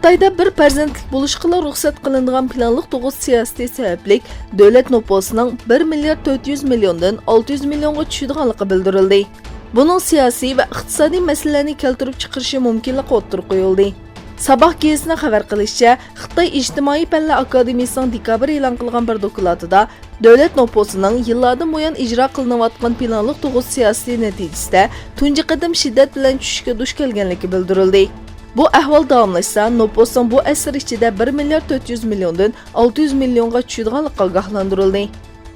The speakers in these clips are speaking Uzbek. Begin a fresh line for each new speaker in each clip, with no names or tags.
Xitoyda bir farzandlik bo'lishga ruxsat qilinadigan planliq tug'ish siyosati sababli davlat noposining 1 milliard 400 milliondan 600 millionga tushadiganligi bildirildi. Buning siyosiy va iqtisodiy masalalarni keltirib chiqarishi mumkinligi o'tirib qo'yildi. Sabah gazetasining xabar qilishicha, Xitoy ijtimoiy fanlar akademiyasining dekabr e'lon qilgan bir dokladida davlat noposining yillardan buyon ijro qilinayotgan planliq tug'ish siyosati natijasida tunji qadam shiddat bilan tushishga duch kelganligi bildirildi. Bu ahvol davomlashsa, noposning bu asr ichida 1 milliard 400 milliondan 600 millionga tushadiganligi ogohlantirildi.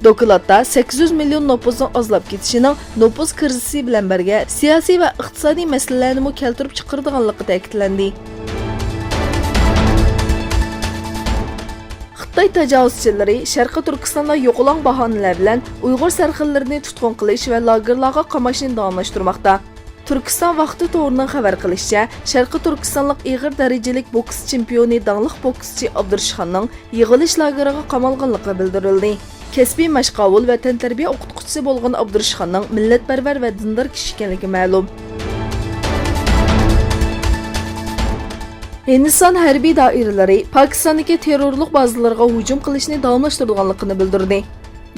Dokladda 800 million noposning ozlab ketishining nopos krizisi bilan birga siyosiy va iqtisodiy masalalarni keltirib chiqaradiganligi ta'kidlandi. Xitoy tajovuzchilari Sharqiy Turkistonda yo'qolan bahonalar bilan Uyg'ur sarxillarni tutqun qilish va lagerlarga qamashni davomlashtirmoqda. Turkiston vaqti to'g'ridan xabar qilishicha, Sharqiy Turkistonlik ig'ir darajalik boks chempioni dangliq bokschi Abdurishxonning yig'ilish lageriga qamalganligi bildirildi. Kasbiy mashg'ulot va tantarbiya o'qituvchisi bo'lgan Abdurishxonning millatparvar va dindor kishi ekanligi ma'lum. Hindiston harbiy doiralari Pokistondagi terrorlik bazalarga hujum qilishni davomlashtirganligini bildirdi.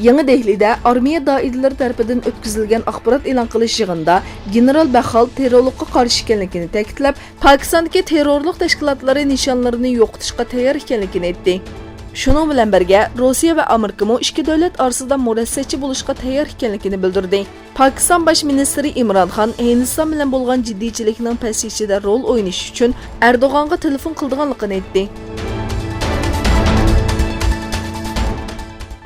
Yangi Dehlida armiya doiralari tomonidan o'tkazilgan axborot e'lon qilish yig'inida general Bahal terrorlikka qarshi ekanligini ta'kidlab, Pokistondagi terrorlik tashkilotlari nishonlarini yo'qotishga tayyor ekanligini aytdi. Shuning bilan birga Rossiya va Amerika ikki davlat orasida murossachi bo'lishga tayyor ekanligini bildirdi. Pokiston bosh ministri Imron Xon Hindiston bilan bo'lgan jiddiychilikning pasayishida rol o'ynash uchun Erdo'g'onga telefon qilganligini aytdi.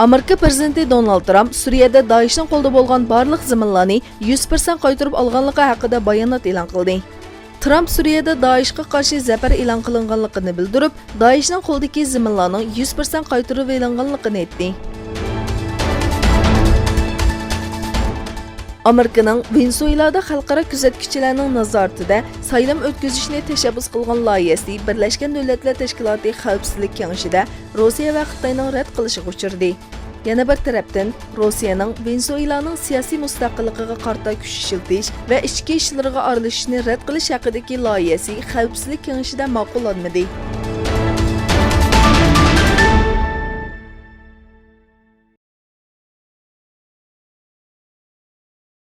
Amerika prezidenti Donald Trump Suriyada Daeshning qo'lda bo'lgan barliq zaminlarni 100% qaytarib olganligi haqida bayonot e'lon qildi. Trump Suriyada Daeshga qarshi zafar e'lon qilinganligini bildirib, Daeshning qo'ldagi zaminlarning 100% qaytarib olinganligini aytdi. Amerikaning Venezuelada xalqaro kuzatuvchilarning nazoratida saylam o'tkazishni tashabbus qilgan loyihasi Birlashgan Davlatlar Tashkiloti Xavfsizlik kengashida Rossiya va Xitoyning rad qilishiga uchirdi. Yana bir tarafdan Rossiyaning Venezuelaning siyosiy mustaqilligiga qarta kuch ishiltish va ichki ishlariga aralashishni rad qilish haqidagi loyihasi Xavfsizlik kengashida ma'qullanmadi.